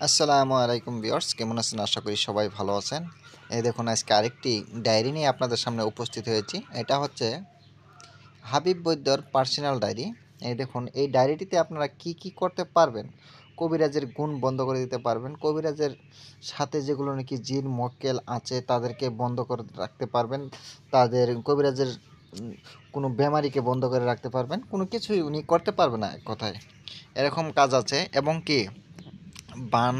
আসসালামু আলাইকুম ভিউয়ার্স, কেমন আছেন? আশা করি সবাই ভালো আছেন। এই দেখুন, আজকে আরেকটি ডায়েরি নিয়ে আপনাদের সামনে উপস্থিত হয়েছি। এটা হচ্ছে হাবিব বৈদ্যর পার্সোনাল ডায়েরি। এই দেখুন, এই ডায়েরিটিতে আপনারা কি কি করতে পারবেন। কবিরাজের গুণ বন্ধ করে দিতে পারবেন। কবিরাজের সাথে যেগুলো নাকি জিন মক্কেল আছে তাদেরকে বন্ধ করে রাখতে পারবেন। তাদের কবিরাজের কোনো বেমারিকে বন্ধ করে রাখতে পারবেন। কোনো কিছুই উনি করতে পারবে না এক কথায়, এরকম কাজ আছে। এবং কি বান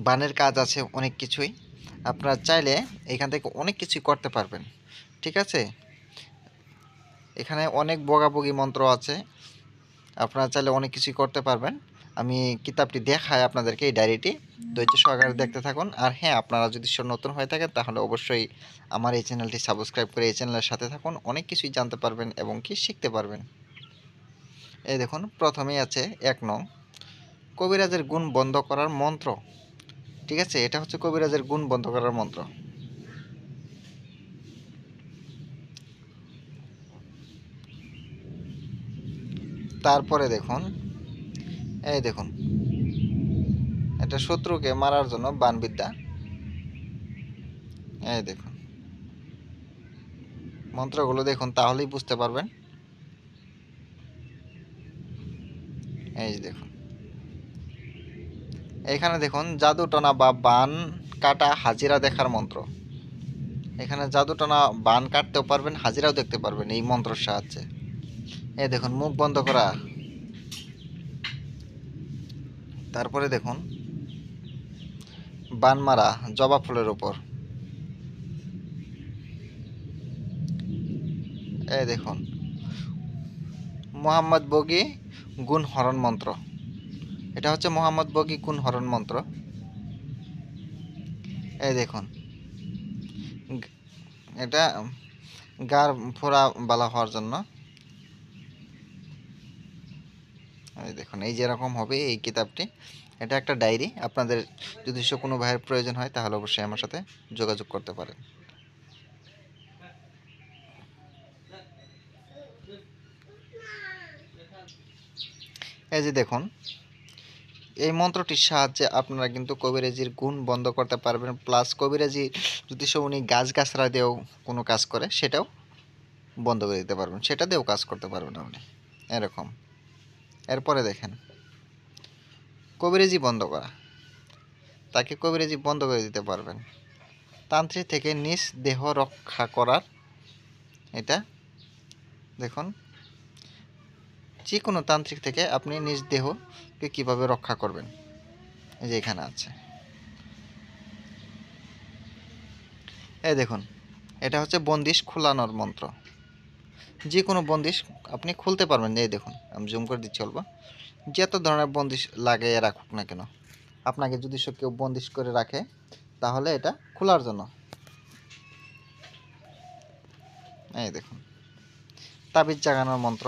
বানের কাজ আছে অনেক কিছুই। আপনারা চাইলে এখান থেকে অনেক কিছুই করতে পারবেন। ঠিক আছে, এখানে অনেক বগাবগি মন্ত্র আছে, আপনারা চাইলে অনেক কিছুই করতে পারবেন। আমি কিতাবটি দেখাই আপনাদেরকে, এই ডায়েরিটি ধৈর্য সহকারে দেখতে থাকুন। আর হ্যাঁ, আপনারা যদি নতুন হয়ে থাকেন তাহলে অবশ্যই আমার এই চ্যানেলটি সাবস্ক্রাইব করে এই চ্যানেলের সাথে থাকুন, অনেক কিছুই জানতে পারবেন এবং কি শিখতে পারবেন। এই দেখুন, প্রথমেই আছে 1 নং, কবিরাজের গুণ বন্ধ করার মন্ত্র। ঠিক আছে, এটা হচ্ছে কবিরাজের গুণ বন্ধ করার মন্ত্র। তারপরে দেখুন, এই দেখুন, এটা শত্রুকে মারার জন্য বানবিদ্যা। এই দেখুন, মন্ত্রগুলো দেখুন, তাহলেই বুঝতে পারবেন। এই যে দেখুন, এখানে দেখুন জাদু টনা বা বান কাটা হাজিরা দেখার মন্ত্র। এখানে জাদু টনা বান কাটতেও পারবেন, হাজিরাও দেখতে পারবেন এই মন্ত্রের সাহায্যে। এই দেখুন, মুখ বন্ধ করা। তারপরে দেখুন, বান মারা জবা ফুলের উপর। এই দেখুন, মোহাম্মদ বগি গুণ হরণ মন্ত্র। এটা হচ্ছে মোহাম্মদ বগি গুণ হরণ মন্ত্র। এই দেখুন, এটা গার ফোড়া বালা হওয়ার জন্য। এই দেখুন, এই যেরকম হবে এই কিতাবটি। এটা একটা ডায়েরি। আপনাদের যদি কোনো ভাইয়ের প্রয়োজন হয় তাহলে অবশ্যই আমার সাথে যোগাযোগ করতে পারেন। এই যে দেখুন, এই মন্ত্রটির সাহায্যে আপনারা কিন্তু কবিরাজির গুণ বন্ধ করতে পারবেন, প্লাস কবিরাজি যদি উনি গাছগাছরা দিয়েও কোনো কাজ করে সেটাও বন্ধ করে দিতে পারবেন, সেটা দিয়েও কাজ করতে পারবেন আপনি এরকম। এরপরে দেখেন, কবিরাজি বন্ধ করা, তাকে কবিরাজি বন্ধ করে দিতে পারবেন। তান্ত্রিক থেকে নিজ দেহ রক্ষা করার, এটা দেখুন, যে কোনো তান্ত্রিক থেকে আপনি নিজ দেহকে কিভাবে রক্ষা করবেন, এই যে এখানে আছে। এই দেখুন, এটা হচ্ছে বন্দিশ খোলানোর মন্ত্র। যে কোনো বন্দিশ আপনি খুলতে পারবেন। এই দেখুন, আমি জুম করে দিচ্ছি অল্প। যত ধরনের বন্দিশ লাগিয়ে রাখুক না কেন, আপনাকে যদি কেউ বন্দিশ করে রাখে তাহলে এটা খোলার জন্য। এই দেখুন, তাবিজ জাগানোর মন্ত্র,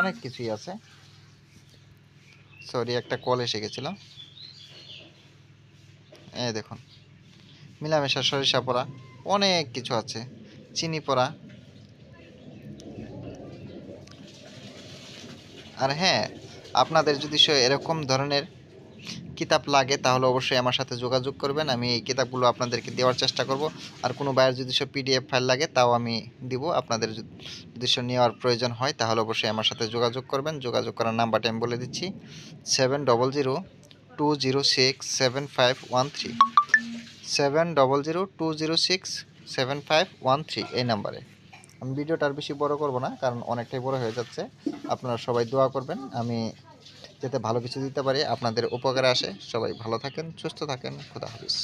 অনেক কিছুই আছে। সরি, একটা কল এসে গেছিল। এই দেখুন, মিলামেশা সরিষা পড়া, অনেক কিছু আছে, চিনি পড়া। আর হ্যাঁ, আপনাদের যদি এরকম ধরনের কিতাব লাগে তাহলে অবশ্যই আমার সাথে যোগাযোগ করবেন, আমি এই কিতাবগুলো আপনাদেরকে দেওয়ার চেষ্টা করব। আর কোনো বাইরের যদি পিডিএফ ফাইল লাগে তাও আমি দিব। আপনাদের যদি নেওয়ার প্রয়োজন হয় তাহলে অবশ্যই আমার সাথে যোগাযোগ করবেন। যোগাযোগ করার নাম্বারটা আমি বলে দিচ্ছি, 7002067513, 7002067513, এই নাম্বারে। আমি ভিডিওটা আর বেশি বড় করব না, কারণ অনেকটাই বড় হয়ে যাচ্ছে। আপনারা সবাই দোয়া করবেন আমি যাতে ভালো কিছু দিতে পারি, আপনাদের উপকারে আসে। সবাই ভালো থাকেন, সুস্থ থাকেন, খোদা হাফেজ।